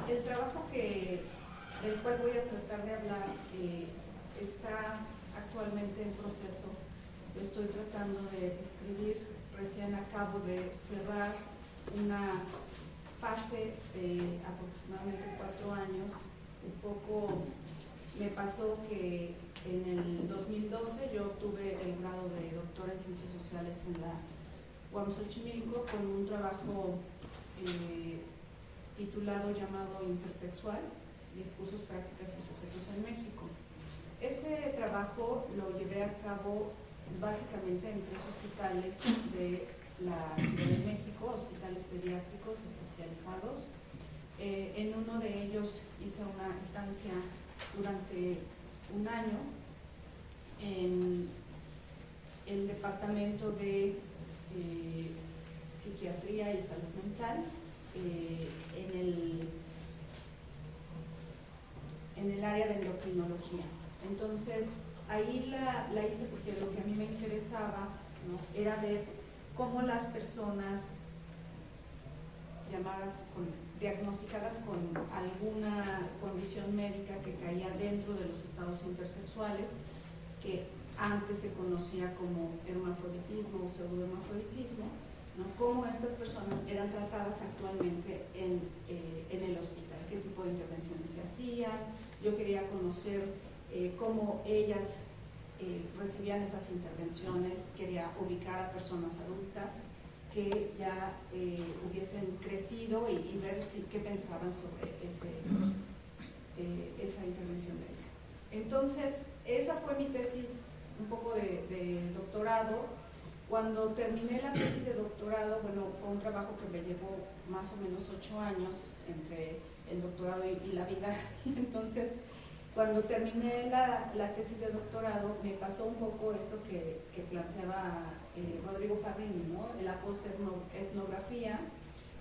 El trabajo del cual voy a tratar de hablar está actualmente en proceso. Lo estoy tratando de escribir. Recién acabo de cerrar una fase de aproximadamente 4 años. Un poco me pasó que en el 2012 yo obtuve el grado de doctora en Ciencias Sociales en la UAM Xochimilco con un trabajo titulado llamado Intersexual, Discursos, Prácticas y Sujetos en México. Ese trabajo lo llevé a cabo básicamente en 3 hospitales de la Ciudad de México, hospitales pediátricos especializados. En uno de ellos hice una estancia durante 1 año en el departamento de psiquiatría y salud mental, en el área de endocrinología. Entonces, ahí la hice porque lo que a mí me interesaba, ¿no?, era ver cómo las personas diagnosticadas con alguna condición médica que caía dentro de los estados intersexuales, que antes se conocía como hermafroditismo o pseudohermafroditismo, ¿no?, cómo estas personas eran tratadas actualmente en el hospital, qué tipo de intervenciones se hacían. Yo quería conocer cómo ellas recibían esas intervenciones, quería ubicar a personas adultas que ya hubiesen crecido y ver qué pensaban sobre esa intervención médica. Entonces, esa fue mi tesis un poco de doctorado. Cuando terminé la tesis de doctorado, bueno, fue un trabajo que me llevó más o menos 8 años entre el doctorado y la vida. Entonces, cuando terminé la tesis de doctorado, me pasó un poco esto que planteaba Rodrigo Parrini, ¿no?, la post-etnografía,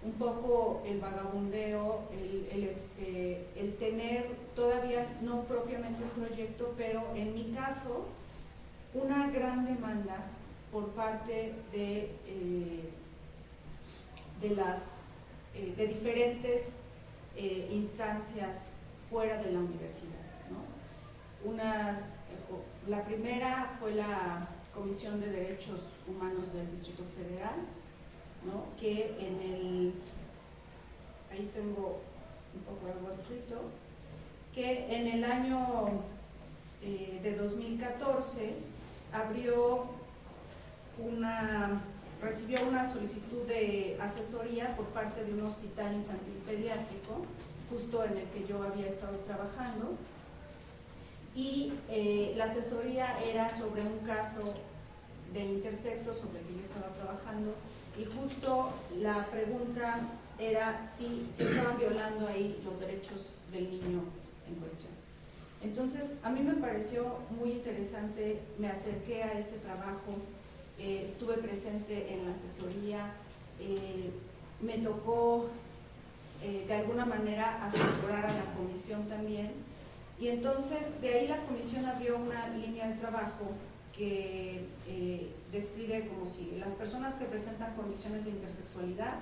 un poco el vagabundeo, el tener todavía no propiamente un proyecto, pero en mi caso, una gran demanda por parte de diferentes instancias fuera de la universidad, ¿no? La primera fue la Comisión de Derechos Humanos del Distrito Federal, ¿no?, que ahí tengo un poco algo escrito, que en el año de 2014 recibió una solicitud de asesoría por parte de un hospital infantil pediátrico, justo en el que yo había estado trabajando, y la asesoría era sobre un caso de intersexo sobre el que yo estaba trabajando, y justo la pregunta era si se estaban violando ahí los derechos del niño en cuestión. Entonces, a mí me pareció muy interesante, me acerqué a ese trabajo, estuve presente en la asesoría, me tocó de alguna manera asesorar a la comisión también, y entonces de ahí la comisión abrió una línea de trabajo que describe como si las personas que presentan condiciones de intersexualidad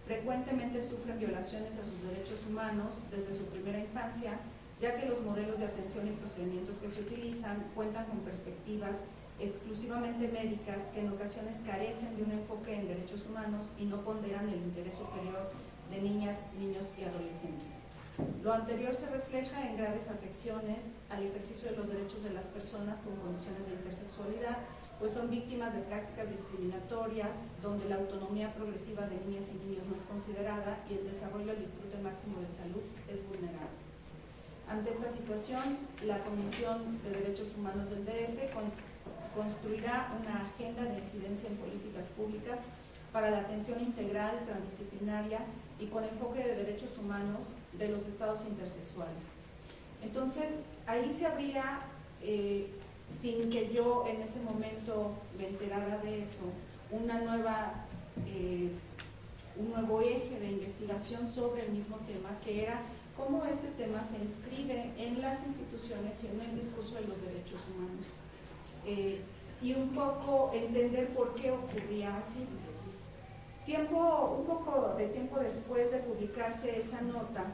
frecuentemente sufren violaciones a sus derechos humanos desde su primera infancia, ya que los modelos de atención y procedimientos que se utilizan cuentan con perspectivas exclusivamente médicas que en ocasiones carecen de un enfoque en derechos humanos y no ponderan el interés superior de niñas, niños y adolescentes. Lo anterior se refleja en graves afecciones al ejercicio de los derechos de las personas con condiciones de intersexualidad, pues son víctimas de prácticas discriminatorias donde la autonomía progresiva de niñas y niños no es considerada y el desarrollo del disfrute máximo de salud es vulnerable. Ante esta situación, la Comisión de Derechos Humanos del DF construirá una agenda de incidencia en políticas públicas para la atención integral, transdisciplinaria y con enfoque de derechos humanos de los estados intersexuales. Entonces, ahí se abría, sin que yo en ese momento me enterara de eso, un nuevo eje de investigación sobre el mismo tema, que era cómo este tema se inscribe en las instituciones y en el discurso de los derechos humanos. Y un poco entender por qué ocurría así. Un poco de tiempo después de publicarse esa nota,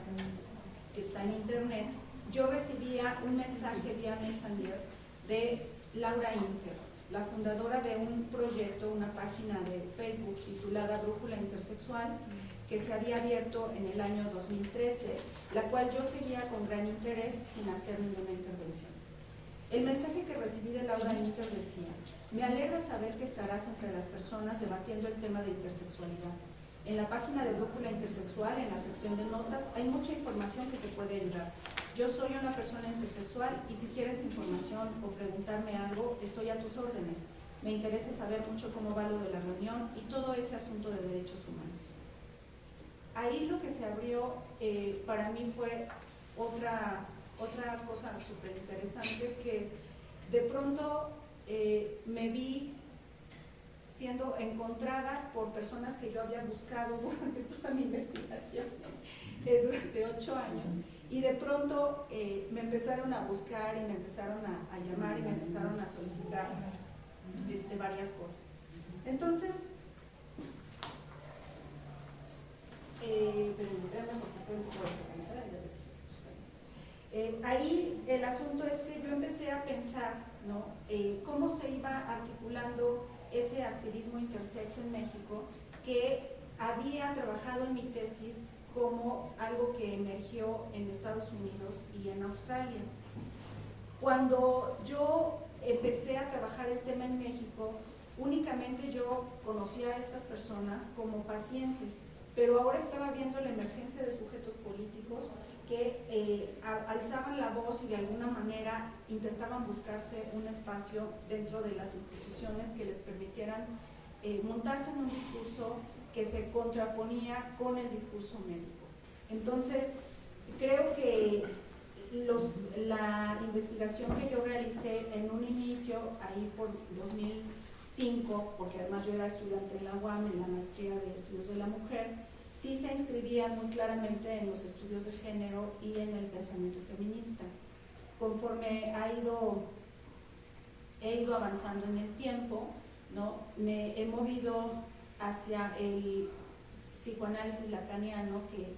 que está en internet, yo recibía un mensaje vía Messenger de Laura Inter, la fundadora de un proyecto, una página de Facebook titulada Brújula Intersexual, que se había abierto en el año 2013, la cual yo seguía con gran interés sin hacer ninguna intervención. El mensaje que recibí de Laura Inter decía: me alegra saber que estarás entre las personas debatiendo el tema de intersexualidad. En la página de Brújula Intersexual, en la sección de notas, hay mucha información que te puede ayudar. Yo soy una persona intersexual y si quieres información o preguntarme algo, estoy a tus órdenes. Me interesa saber mucho cómo va lo de la reunión y todo ese asunto de derechos humanos. Ahí lo que se abrió para mí fue otra cosa súper interesante, que de pronto me vi siendo encontrada por personas que yo había buscado durante toda mi investigación, durante 8 años, y de pronto me empezaron a buscar y me empezaron a llamar y me empezaron a solicitar varias cosas. Entonces, porque estoy un poco desorganizada, ahí el asunto es que yo empecé a pensar, ¿no?, cómo se iba articulando ese activismo intersex en México, que había trabajado en mi tesis como algo que emergió en Estados Unidos y en Australia. Cuando yo empecé a trabajar el tema en México, únicamente yo conocía a estas personas como pacientes, pero ahora estaba viendo la emergencia de sujetos políticos que alzaban la voz y de alguna manera intentaban buscarse un espacio dentro de las instituciones que les permitieran montarse en un discurso que se contraponía con el discurso médico. Entonces, creo que la investigación que yo realicé en un inicio, ahí por 2005, porque además yo era estudiante en la UAM, en la maestría de estudios de la mujer, sí se inscribía muy claramente en los estudios de género y en el pensamiento feminista. Conforme he ido avanzando en el tiempo, ¿no?, me he movido hacia el psicoanálisis lacaniano, que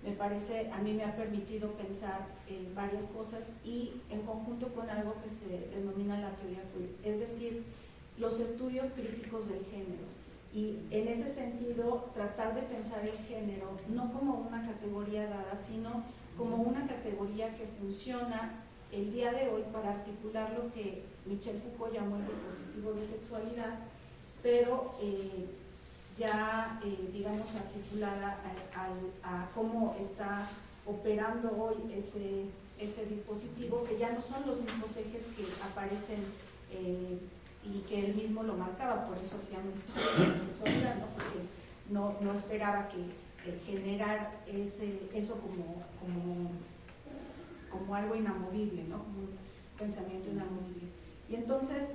me parece, a mí me ha permitido pensar en varias cosas y en conjunto con algo que se denomina la teoría queer, es decir, los estudios críticos del género. Y en ese sentido, tratar de pensar el género no como una categoría dada, sino como una categoría que funciona el día de hoy para articular lo que Michel Foucault llamó el dispositivo de sexualidad, pero ya, digamos, articulada a cómo está operando hoy ese dispositivo, que ya no son los mismos ejes que aparecen y que él mismo lo marcaba, por eso hacía un estudio de sexualidad, ¿no?, porque no esperaba que generar eso como algo inamovible, ¿no?, como un pensamiento inamovible. Y entonces,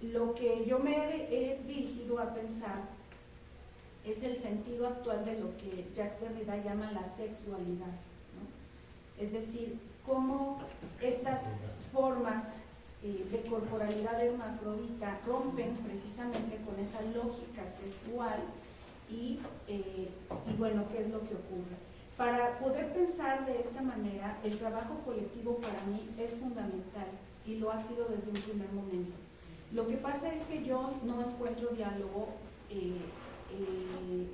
lo que yo me he dirigido a pensar es el sentido actual de lo que Jacques Derrida llama la sexualidad, ¿no? Es decir, cómo estas formas de corporalidad hermafrodita rompen precisamente con esa lógica sexual y bueno, ¿qué es lo que ocurre? Para poder pensar de esta manera, el trabajo colectivo para mí es fundamental y lo ha sido desde un primer momento. Lo que pasa es que yo no encuentro diálogo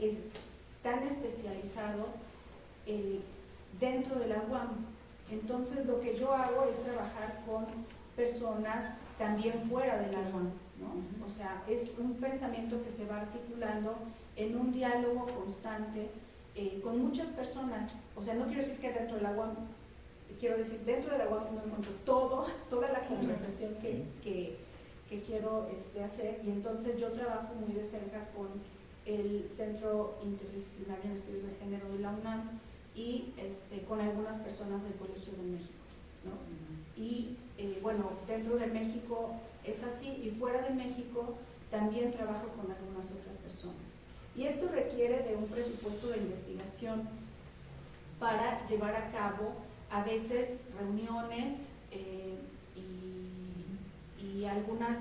es tan especializado dentro de la UAM. Entonces lo que yo hago es trabajar con personas también fuera de la UAM, ¿no? O sea, es un pensamiento que se va articulando en un diálogo constante con muchas personas. O sea, no quiero decir que dentro de la UAM, quiero decir, dentro de la UAM no encuentro toda la conversación que quiero hacer, y entonces yo trabajo muy de cerca con el Centro Interdisciplinario en Estudios de Género de la UNAM y con algunas personas del Colegio de México, ¿no? Y bueno, dentro de México es así, y fuera de México también trabajo con algunas otras personas. Y esto requiere de un presupuesto de investigación para llevar a cabo a veces reuniones y algunas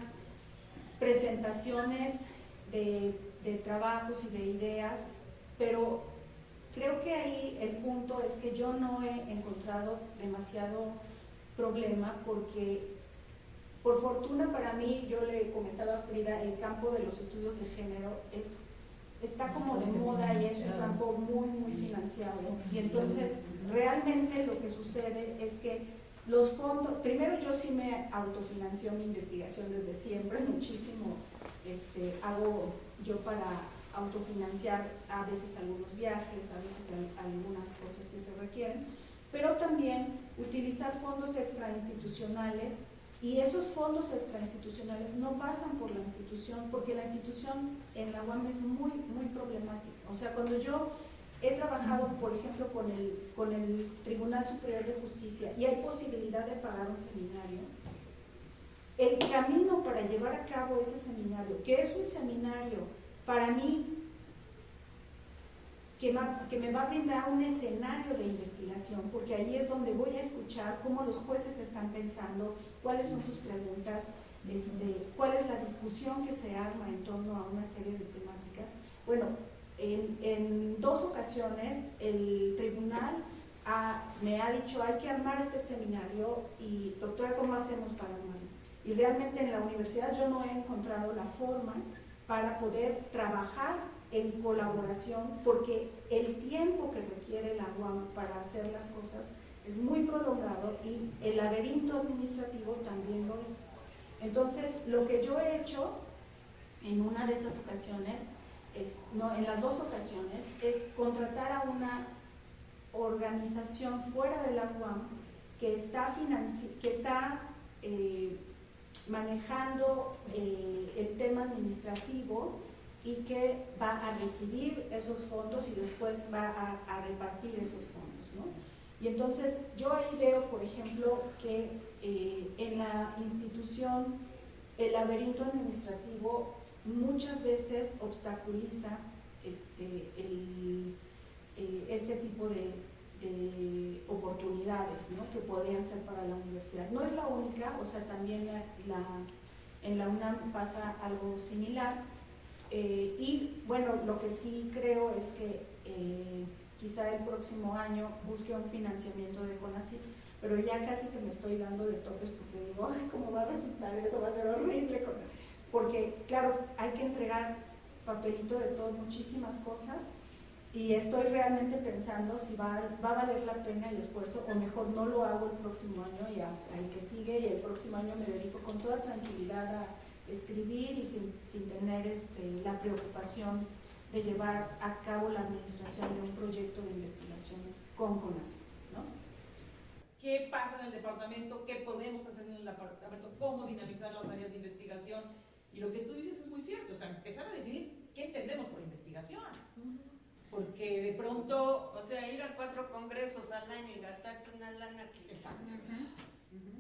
presentaciones de trabajos y de ideas, pero creo que ahí el punto es que yo no he encontrado demasiado problema porque, por fortuna para mí, yo le comentaba a Frida, el campo de los estudios de género está como de moda y es un campo muy, muy financiado. Y entonces, realmente lo que sucede es que los fondos, primero yo sí me autofinancio mi investigación desde siempre, muchísimo hago yo para autofinanciar a veces algunos viajes, a veces algunas cosas que se requieren, pero también utilizar fondos extrainstitucionales, y esos fondos extrainstitucionales no pasan por la institución, porque la institución en la UAM es muy, muy problemática. O sea, cuando yo he trabajado, por ejemplo, con el Tribunal Superior de Justicia y hay posibilidad de pagar un seminario, el camino para llevar a cabo ese seminario, que es un seminario para mí que me va a brindar un escenario de investigación, porque ahí es donde voy a escuchar cómo los jueces están pensando, cuáles son sus preguntas, cuál es la discusión que se arma en torno a una serie de temáticas. Bueno, en 2 ocasiones el tribunal me ha dicho hay que armar este seminario y doctora, ¿cómo hacemos para armarlo? Y realmente en la universidad yo no he encontrado la forma para poder trabajar en colaboración, porque el tiempo que requiere la UAM para hacer las cosas es muy prolongado y el laberinto administrativo también lo es. Entonces, lo que yo he hecho en una de esas ocasiones, en las 2 ocasiones, es contratar a una organización fuera de la UAM que está manejando el tema administrativo y que va a recibir esos fondos y después va a repartir esos fondos, ¿no? Y entonces yo ahí veo, por ejemplo, que en la institución el laberinto administrativo muchas veces obstaculiza este tipo de oportunidades, ¿no?, que podrían ser para la universidad. No es la única, o sea, también en la UNAM pasa algo similar. Y bueno, lo que sí creo es que quizá el próximo año busque un financiamiento de CONACYT, pero ya casi que me estoy dando de topes porque digo, ay, ¿cómo va a resultar? Eso va a ser horrible, porque claro, hay que entregar papelito de todo, muchísimas cosas, y estoy realmente pensando si va a valer la pena el esfuerzo, o mejor no lo hago el próximo año y hasta el que sigue, y el próximo año me dedico con toda tranquilidad a escribir y sin tener la preocupación de llevar a cabo la administración de un proyecto de investigación con CONACYT, ¿no? ¿Qué pasa en el departamento? ¿Qué podemos hacer en el departamento? ¿Cómo dinamizar las áreas de investigación? Y lo que tú dices es muy cierto, o sea, empezar a definir qué entendemos por investigación. Porque de pronto... O sea, ir a 4 congresos al año y gastarte una lana aquí. Exacto.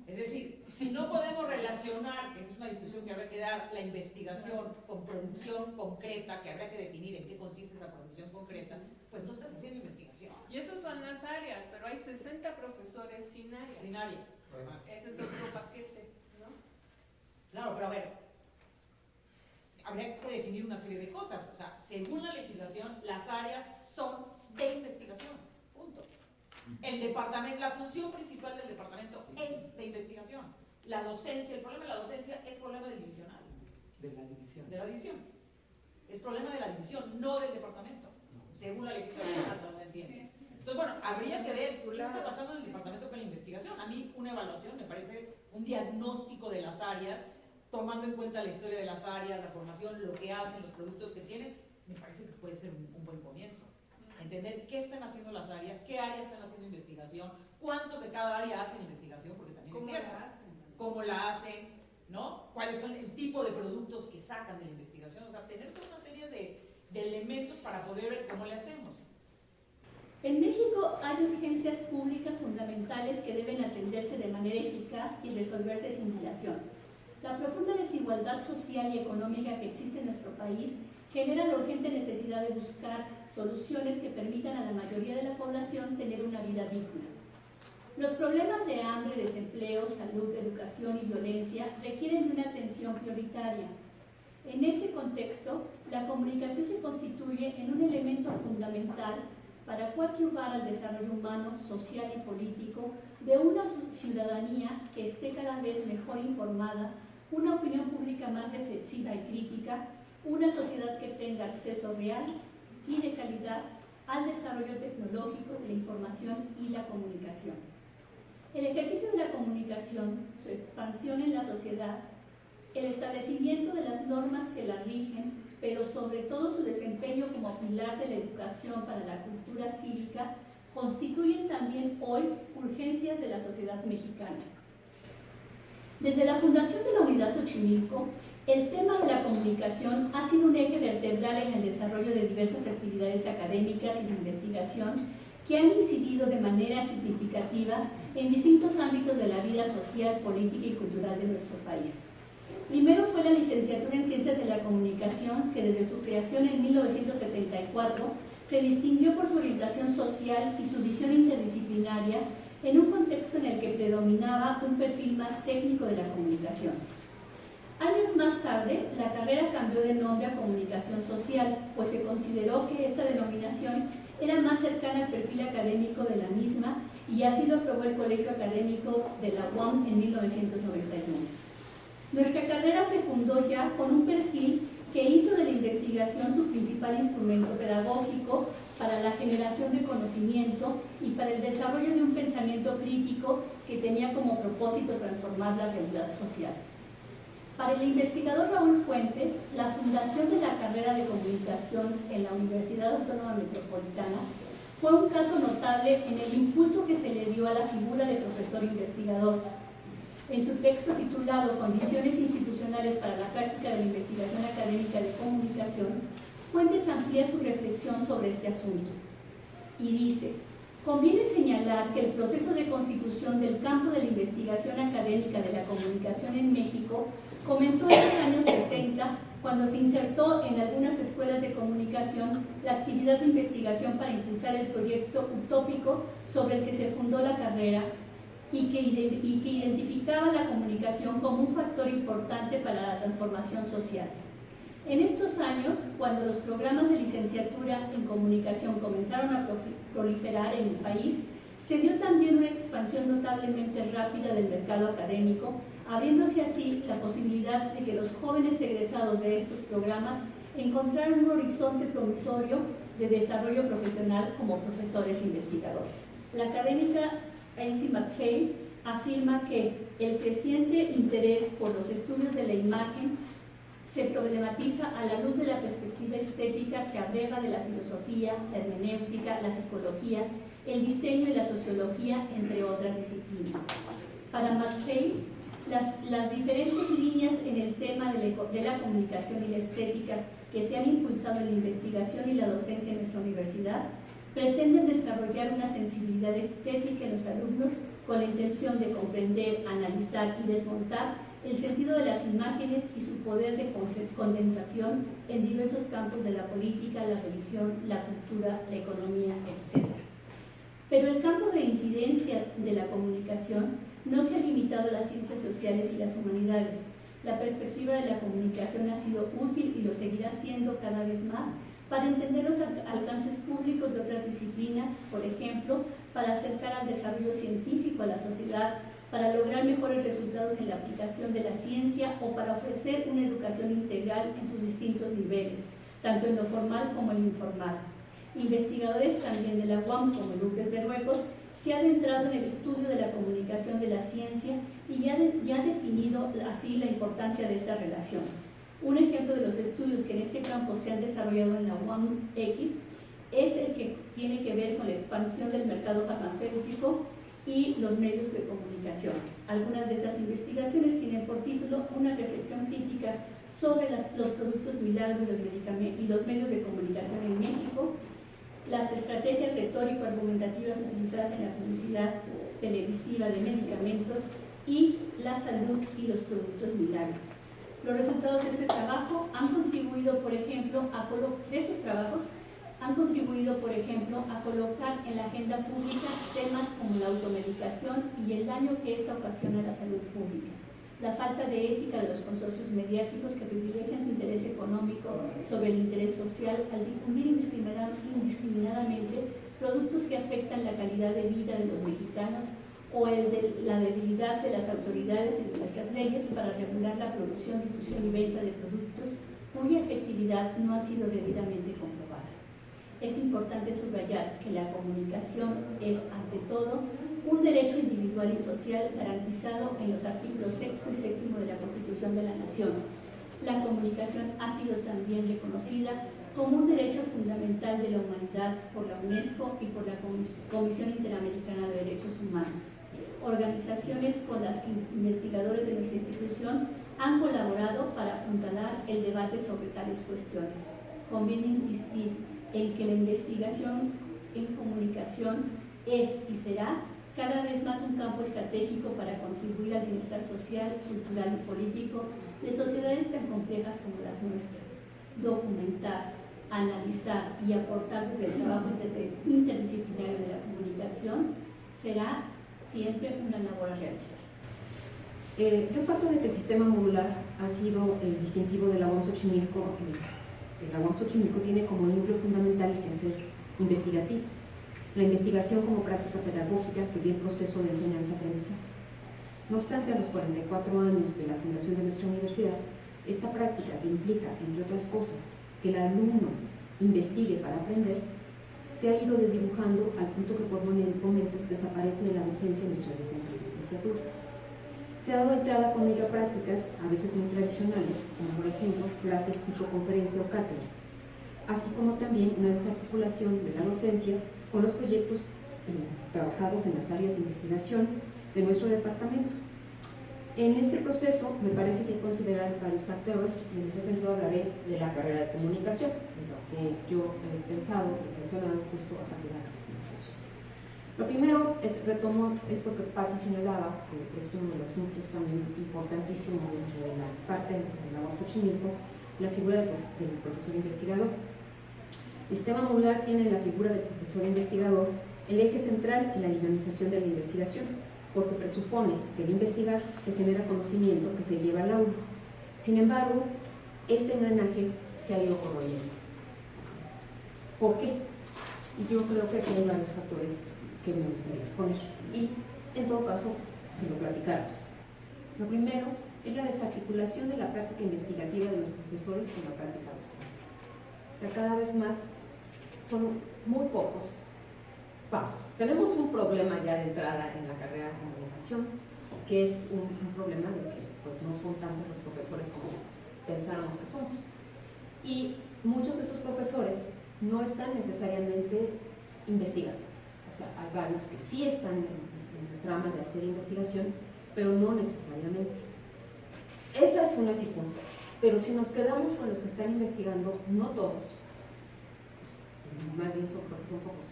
Es decir, si no podemos relacionar, que es una discusión que habrá que dar, la investigación con producción concreta, que habrá que definir en qué consiste esa producción concreta, pues no estás haciendo investigación. Y esos son las áreas, pero hay 60 profesores sin área. Sin área, además. Ese es otro paquete, ¿no? Claro, pero a ver, habría que definir una serie de cosas. O sea, según la legislación, las áreas son de investigación, punto. El departamento, la función principal del departamento es de investigación. La docencia, el problema de la docencia es problema divisional. De la división. De la división. Es problema de la división, no del departamento. Según la legislación, no entiende. Entonces, bueno, habría que ver qué está pasando en el departamento con la investigación. A mí, una evaluación me parece un diagnóstico de las áreas, tomando en cuenta la historia de las áreas, la formación, lo que hacen, los productos que tienen, me parece que puede ser un buen comienzo. Entender qué están haciendo las áreas, qué áreas están haciendo investigación, cuántos de cada área hacen investigación, porque también es cierto. Cómo la hacen, ¿no? Cuáles son el tipo de productos que sacan de la investigación. O sea, tener toda una serie de elementos para poder ver cómo le hacemos. En México hay urgencias públicas fundamentales que deben atenderse de manera eficaz y resolverse sin dilación. La profunda desigualdad social y económica que existe en nuestro país genera la urgente necesidad de buscar soluciones que permitan a la mayoría de la población tener una vida digna. Los problemas de hambre, desempleo, salud, educación y violencia requieren de una atención prioritaria. En ese contexto, la comunicación se constituye en un elemento fundamental para coadyuvar al desarrollo humano, social y político de una ciudadanía que esté cada vez mejor informada, una opinión pública más reflexiva y crítica, una sociedad que tenga acceso real y de calidad al desarrollo tecnológico de la información y la comunicación. El ejercicio de la comunicación, su expansión en la sociedad, el establecimiento de las normas que la rigen, pero sobre todo su desempeño como pilar de la educación para la cultura cívica, constituyen también hoy urgencias de la sociedad mexicana. Desde la fundación de la Unidad Xochimilco, el tema de la comunicación ha sido un eje vertebral en el desarrollo de diversas actividades académicas y de investigación que han incidido de manera significativa en distintos ámbitos de la vida social, política y cultural de nuestro país. Primero fue la licenciatura en Ciencias de la Comunicación, que desde su creación en 1974 se distinguió por su orientación social y su visión interdisciplinaria en un contexto en el que predominaba un perfil más técnico de la comunicación. Años más tarde, la carrera cambió de nombre a Comunicación Social, pues se consideró que esta denominación era más cercana al perfil académico de la misma y así lo aprobó el Colegio Académico de la UAM en 1991. Nuestra carrera se fundó ya con un perfil que hizo de la investigación su principal instrumento pedagógico para la generación de conocimiento y para el desarrollo de un pensamiento crítico que tenía como propósito transformar la realidad social. Para el investigador Raúl Fuentes, la fundación de la carrera de comunicación en la Universidad Autónoma Metropolitana fue un caso notable en el impulso que se le dio a la figura de profesor investigador. En su texto titulado Condiciones institucionales para la práctica de la investigación académica de comunicación, Fuentes amplía su reflexión sobre este asunto y dice: conviene señalar que el proceso de constitución del campo de la investigación académica de la comunicación en México comenzó en los años 70, cuando se insertó en algunas escuelas de comunicación la actividad de investigación para impulsar el proyecto utópico sobre el que se fundó la carrera y que identificaba la comunicación como un factor importante para la transformación social. En estos años, cuando los programas de licenciatura en comunicación comenzaron a proliferar en el país, se dio también una expansión notablemente rápida del mercado académico, abriéndose así la posibilidad de que los jóvenes egresados de estos programas encontraran un horizonte promisorio de desarrollo profesional como profesores investigadores. La académica Ainsi McFay afirma que el creciente interés por los estudios de la imagen se problematiza a la luz de la perspectiva estética que abreva de la filosofía, la hermenéutica, la psicología, el diseño y la sociología, entre otras disciplinas. Para McFay, las diferentes líneas en el tema de la comunicación y la estética que se han impulsado en la investigación y la docencia en nuestra universidad pretenden desarrollar una sensibilidad estética en los alumnos con la intención de comprender, analizar y desmontar el sentido de las imágenes y su poder de condensación en diversos campos de la política, la religión, la cultura, la economía, etc. Pero el campo de incidencia de la comunicación no se ha limitado a las ciencias sociales y las humanidades. La perspectiva de la comunicación ha sido útil y lo seguirá siendo cada vez más para entender los alcances públicos de otras disciplinas, por ejemplo, para acercar al desarrollo científico a la sociedad, para lograr mejores resultados en la aplicación de la ciencia o para ofrecer una educación integral en sus distintos niveles, tanto en lo formal como en lo informal. Investigadores también de la UAM, como Lourdes Berruecos, se han adentrado en el estudio de la comunicación de la ciencia y ya han definido así la importancia de esta relación. Un ejemplo de los estudios que en este campo se han desarrollado en la UAM-X es el que tiene que ver con la expansión del mercado farmacéutico y los medios de comunicación. Algunas de estas investigaciones tienen por título una reflexión crítica sobre los productos milagro y los medios de comunicación en México, las estrategias retórico-argumentativas utilizadas en la publicidad televisiva de medicamentos y la salud y los productos milagro. Los resultados de este trabajo han contribuido, por ejemplo, a colocar en la agenda pública temas como la automedicación y el daño que ésta ocasiona a la salud pública. la falta de ética de los consorcios mediáticos que privilegian su interés económico sobre el interés social al difundir indiscriminadamente productos que afectan la calidad de vida de los mexicanos, o el de la debilidad de las autoridades y de nuestras leyes para regular la producción, difusión y venta de productos cuya efectividad no ha sido debidamente comprobada. Es importante subrayar que la comunicación es, ante todo, un derecho individual y social garantizado en los artículos 6 y 7 de la Constitución de la Nación. La comunicación ha sido también reconocida como un derecho fundamental de la humanidad por la UNESCO y por la Comisión Interamericana de Derechos Humanos. Organizaciones con las que investigadores de nuestra institución han colaborado para apuntalar el debate sobre tales cuestiones. Conviene insistir en que la investigación en comunicación es y será cada vez más un campo estratégico para contribuir al bienestar social, cultural y político de sociedades tan complejas como las nuestras. Documentar, analizar y aportar desde el trabajo interdisciplinario de la comunicación será siempre una labor a realizar. Yo parto de que el sistema modular ha sido el distintivo de la UAM Xochimilco. La UAM Xochimilco tiene como núcleo fundamental el quehacer investigativo, la investigación como práctica pedagógica que dio el proceso de enseñanza-aprendizaje. No obstante, a los 44 años de la fundación de nuestra universidad, esta práctica que implica, entre otras cosas, que el alumno investigue para aprender, se ha ido desdibujando al punto que por momentos desaparece de la docencia de nuestras licenciaturas. Se ha dado entrada con ello a prácticas a veces muy tradicionales, como por ejemplo clases tipo conferencia o cátedra, así como también una desarticulación de la docencia con los proyectos trabajados en las áreas de investigación de nuestro departamento. En este proceso me parece que hay que considerar varios factores, y en ese sentido hablaré de la carrera de comunicación, de lo que yo he pensado y relacionado justo a partir de la comunicación. Lo primero es, retomo esto que Patti señalaba, que es uno de los núcleos también importantísimos dentro de la parte de la UAM Xochimilco, la figura del profesor investigador. El sistema modular tiene la figura del profesor investigador el eje central en la dinamización de la investigación, porque presupone que al investigar se genera conocimiento que se lleva al aula. Sin embargo, este engranaje se ha ido corroyendo. ¿Por qué? Y yo creo que hay varios factores que me gustaría exponer y, en todo caso, que lo platicáramos. Lo primero es la desarticulación de la práctica investigativa de los profesores con la práctica docente. O sea, cada vez más son muy pocos. Vamos, tenemos un problema ya de entrada en la carrera de comunicación, que es un problema de que pues, no son tantos los profesores como pensáramos que somos. Y muchos de esos profesores no están necesariamente investigando. O sea, hay varios que sí están en el trama de hacer investigación, pero no necesariamente. Esa es una circunstancia. Pero si nos quedamos con los que están investigando, no todos, más bien creo que son pocos,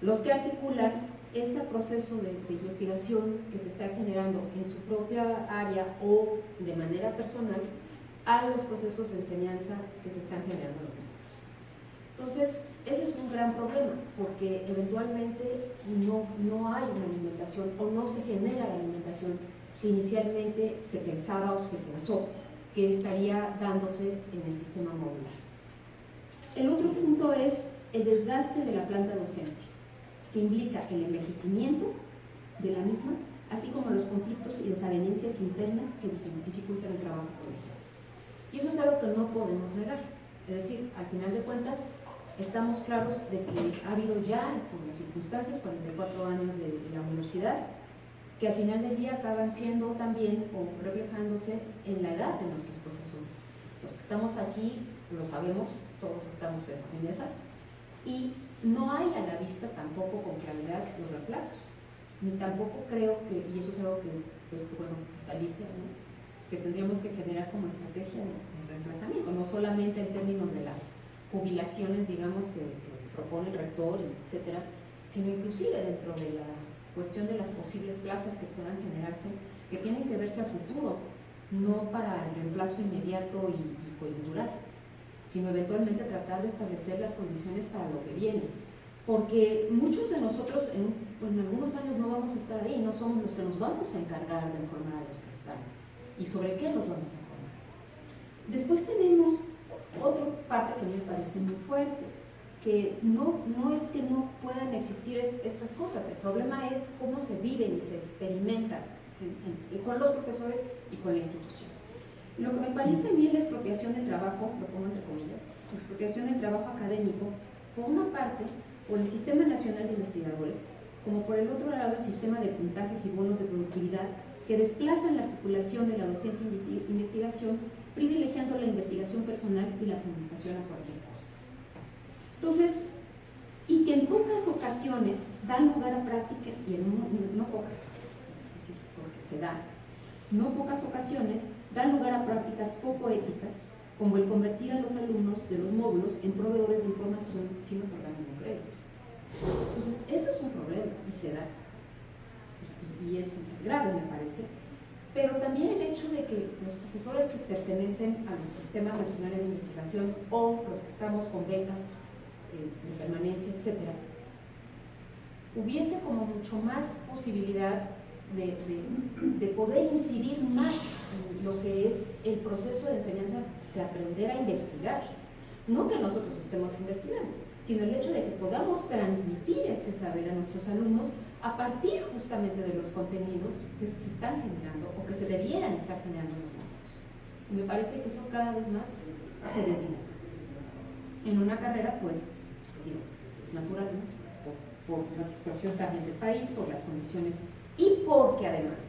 los que articulan este proceso de investigación que se está generando en su propia área o de manera personal a los procesos de enseñanza que se están generando en los maestros. Entonces, ese es un gran problema, porque eventualmente no hay una alimentación o no se genera la alimentación que inicialmente se pensaba o se pensó que estaría dándose en el sistema modular. El otro punto es el desgaste de la planta docente, que implica el envejecimiento de la misma, así como los conflictos y desavenencias internas que dificultan el trabajo colegial. Y eso es algo que no podemos negar. Es decir, al final de cuentas, estamos claros de que ha habido ya, por las circunstancias, 44 años de la universidad, que al final del día acaban siendo también o reflejándose en la edad de nuestros profesores. Los que estamos aquí lo sabemos, todos estamos en esas, y no hay a la vista tampoco con claridad los reemplazos, ni tampoco creo que, y eso es algo que establece, ¿no?, que tendríamos que generar como estrategia de reemplazamiento, no solamente en términos de las jubilaciones, digamos, que propone el rector, etcétera, sino inclusive dentro de la cuestión de las posibles plazas que puedan generarse, que tienen que verse a futuro, no para el reemplazo inmediato y coyuntural, sino eventualmente tratar de establecer las condiciones para lo que viene. Porque muchos de nosotros en algunos años no vamos a estar ahí, no somos los que nos vamos a encargar de informar a los que están. y sobre qué los vamos a formar. Después tenemos otra parte que a mí me parece muy fuerte, que no es que no puedan existir estas cosas, el problema es cómo se viven y se experimentan con los profesores y con la institución. Lo que me parece a mí es la expropiación del trabajo, lo pongo entre comillas, la expropiación del trabajo académico, por una parte, por el Sistema Nacional de Investigadores, como por el otro lado el sistema de puntajes y bonos de productividad que desplazan la articulación de la docencia e investigación, privilegiando la investigación personal y la comunicación a cualquier costo. Entonces, y que en pocas ocasiones dan lugar a prácticas, y en no pocas ocasiones, es decir, porque se dan, no pocas ocasiones dan lugar a prácticas poco éticas, como el convertir a los alumnos de los módulos en proveedores de información sin otorgar ningún crédito. Entonces, eso es un problema y se da, y es grave, me parece, pero también el hecho de que los profesores que pertenecen a los sistemas nacionales de investigación o los que estamos con becas de permanencia, etcétera, hubiese como mucho más posibilidad de poder incidir más en lo que es el proceso de enseñanza, de aprender a investigar. No que nosotros estemos investigando, sino el hecho de que podamos transmitir ese saber a nuestros alumnos a partir justamente de los contenidos que se están generando o que se debieran estar generando en los módulos. Y me parece que eso cada vez más se desdibuje. En una carrera, pues es natural, ¿no? Por la situación también del país, por las condiciones, y porque además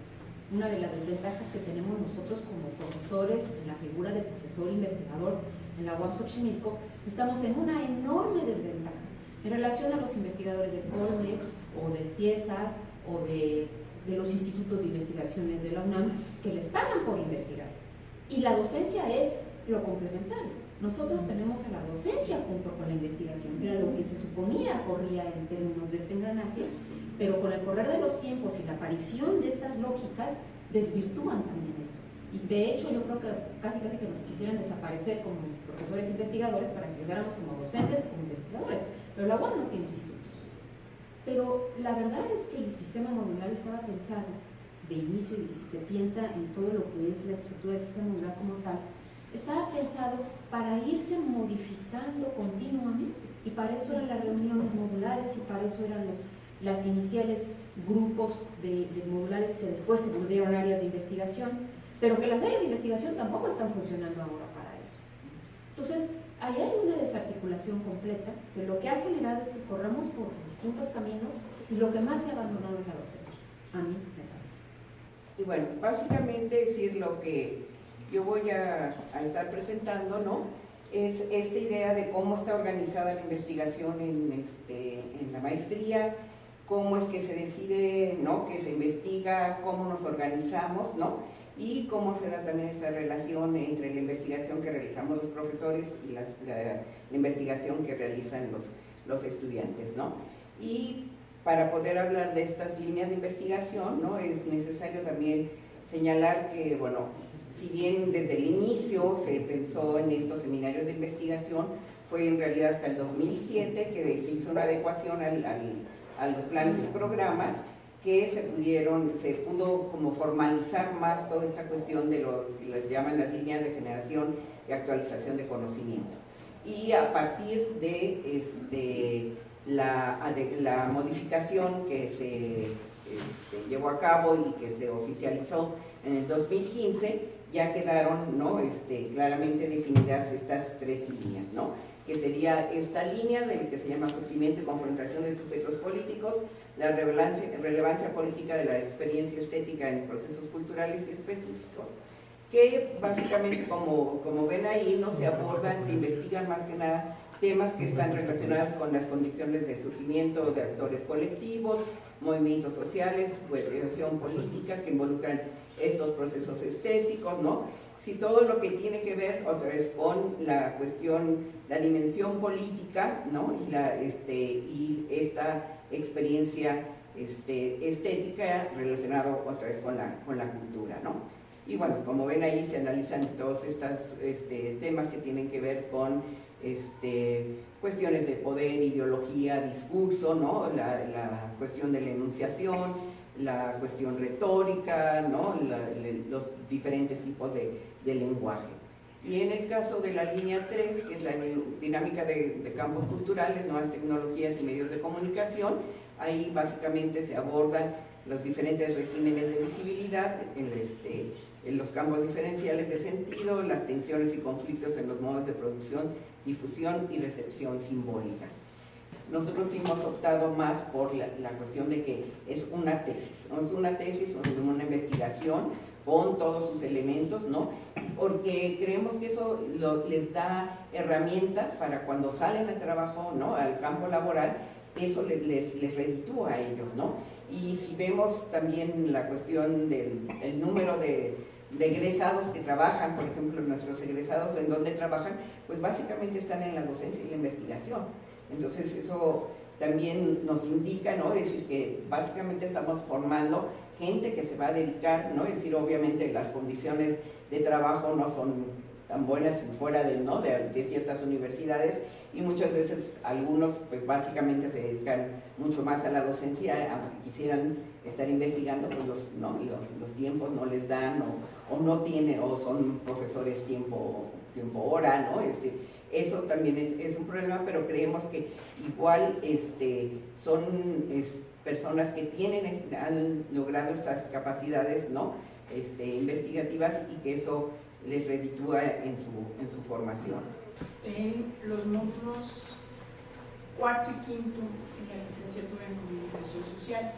una de las desventajas que tenemos nosotros como profesores en la figura del profesor investigador en la UAM Xochimilco, estamos en una enorme desventaja en relación a los investigadores del Colmex o del CIESAS o de los institutos de investigaciones de la UNAM que les pagan por investigar. Y la docencia es lo complementario. Nosotros tenemos a la docencia junto con la investigación, que era lo que se suponía corría en términos de este engranaje, pero con el correr de los tiempos y la aparición de estas lógicas desvirtúan también eso. Y de hecho yo creo que casi que nos quisieran desaparecer como profesores investigadores para que quedáramos como docentes o como investigadores, pero la UAM no tiene institutos. Pero la verdad es que el sistema modular estaba pensado de inicio, y si se piensa en todo lo que es la estructura del sistema modular como tal, estaba pensado para irse modificando continuamente, y para eso eran las reuniones modulares y para eso eran las iniciales grupos de modulares que después se volvieron áreas de investigación, pero que las áreas de investigación tampoco están funcionando ahora para eso. Entonces, ahí hay una desarticulación completa, que lo que ha generado es que corramos por distintos caminos y lo que más se ha abandonado es la docencia, a mí me parece. Y bueno, básicamente decir lo que yo voy a estar presentando, ¿no? Es esta idea de cómo está organizada la investigación en la maestría, cómo es que se decide, ¿no?, que se investiga, cómo nos organizamos, ¿no?, y cómo se da también esta relación entre la investigación que realizamos los profesores y la investigación que realizan los estudiantes, ¿no? Y para poder hablar de estas líneas de investigación, ¿no?, es necesario también señalar que, bueno, si bien desde el inicio se pensó en estos seminarios de investigación, fue en realidad hasta el 2007 que se hizo una adecuación a los planes y programas, que se pudo como formalizar más toda esta cuestión de lo que les llaman las líneas de generación y actualización de conocimiento. Y a partir de la modificación que se llevó a cabo y que se oficializó en el 2015, ya quedaron, ¿no?, claramente definidas estas tres líneas, ¿no?, que sería esta línea del que se llama surgimiento y confrontación de sujetos políticos, la relevancia política de la experiencia estética en procesos culturales y específicos, que básicamente, como ven ahí, no se abordan, se investigan más que nada temas que están relacionados con las condiciones de surgimiento de actores colectivos, movimientos sociales, cohesión políticas que involucran estos procesos estéticos, ¿no? Si todo lo que tiene que ver otra vez con la cuestión, la dimensión política, ¿no?, y esta experiencia estética relacionada otra vez con la cultura, ¿no? Y bueno, como ven ahí se analizan todos estos temas que tienen que ver con cuestiones de poder, ideología, discurso, ¿no?, la cuestión de la enunciación, la cuestión retórica, ¿no? Los diferentes tipos de lenguaje. Y en el caso de la línea 3, que es la dinámica de campos culturales, nuevas tecnologías y medios de comunicación, ahí básicamente se abordan los diferentes regímenes de visibilidad, en los campos diferenciales de sentido, las tensiones y conflictos en los modos de producción, difusión y recepción simbólica. Nosotros hemos optado más por la cuestión de que es una tesis, una investigación con todos sus elementos, ¿no? Porque creemos que eso les da herramientas para cuando salen al trabajo, ¿no? Al campo laboral, eso les reditúa a ellos, ¿no? Y si vemos también la cuestión del número de egresados que trabajan, por ejemplo, nuestros egresados, ¿en dónde trabajan? Pues básicamente están en la docencia y la investigación. Entonces eso también nos indica, ¿no? Es decir, que básicamente estamos formando gente que se va a dedicar, ¿no? Es decir, obviamente las condiciones de trabajo no son tan buenas fuera de ciertas universidades, y muchas veces algunos pues básicamente se dedican mucho más a la docencia, aunque quisieran estar investigando, pues los tiempos no les dan, o no tienen, o son profesores tiempo hora, ¿no? Es decir, eso también es un problema, pero creemos que igual son personas que han logrado estas capacidades, ¿no? Investigativas, y que eso les reditúa en su formación. En los módulos cuarto y quinto en la licenciatura en Comunicación Social,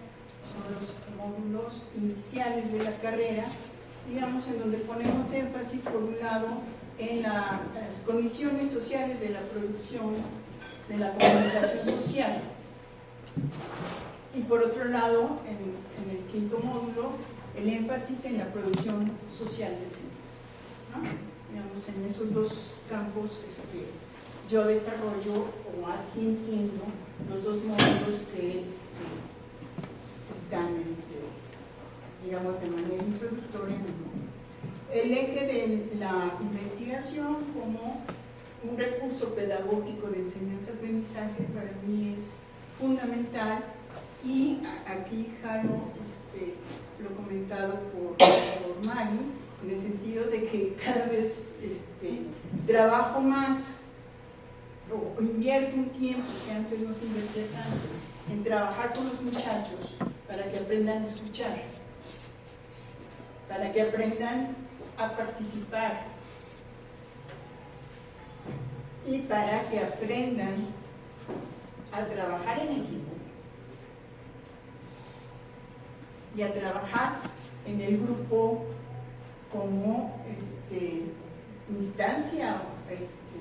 son los módulos iniciales de la carrera, digamos, en donde ponemos énfasis, por un lado, en las condiciones sociales de la producción de la comunicación social, y por otro lado, en el quinto módulo, el énfasis en la producción social del centro, ¿no? Digamos, en esos dos campos yo desarrollo, o así entiendo, los dos módulos que están, digamos, de manera introductoria en el módulo. El eje de la investigación como un recurso pedagógico de enseñanza-aprendizaje para mí es fundamental, y aquí jalo lo comentado por Mari, en el sentido de que cada vez trabajo más, o invierto un tiempo que antes no se invertía tanto, en trabajar con los muchachos para que aprendan a escuchar, para que aprendan a participar, y para que aprendan a trabajar en equipo y a trabajar en el grupo como instancia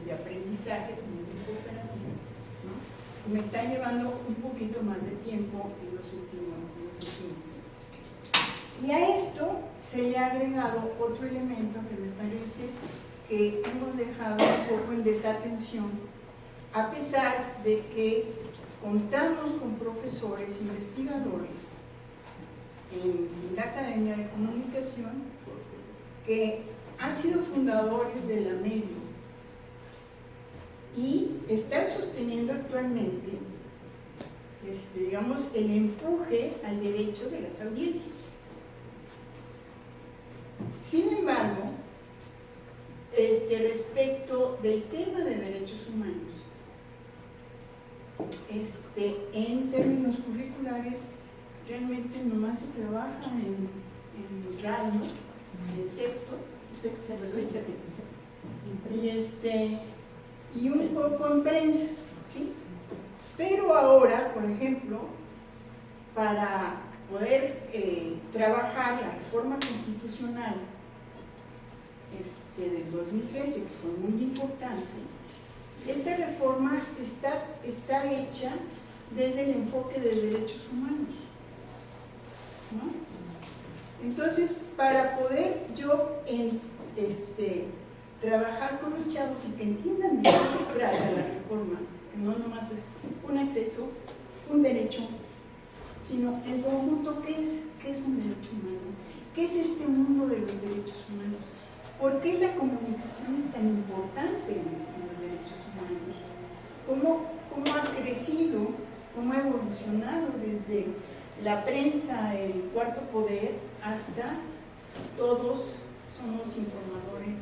de aprendizaje, como un grupo operativo, ¿no? Me está llevando un poquito más de tiempo en los últimos tiempos. Y a esto se le ha agregado otro elemento que me parece que hemos dejado un poco en desatención, a pesar de que contamos con profesores investigadores en la Academia de Comunicación que han sido fundadores de la MEDI y están sosteniendo actualmente, digamos, el empuje al derecho de las audiencias. Sin embargo, respecto del tema de derechos humanos, en términos curriculares, realmente nomás se trabaja en radio, en sexto, y un poco en prensa, ¿sí? Pero ahora, por ejemplo, para poder trabajar la reforma constitucional del 2013, que fue muy importante, esta reforma está hecha desde el enfoque de derechos humanos, ¿no? Entonces, para poder yo trabajar con los chavos y que entiendan de qué se trata la reforma, que no nomás es un acceso, un derecho, sino en conjunto qué es un derecho humano, qué es este mundo de los derechos humanos, por qué la comunicación es tan importante en los derechos humanos, cómo ha crecido, cómo ha evolucionado desde la prensa, el cuarto poder, hasta todos somos informadores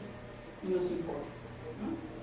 y nos informan, ¿no?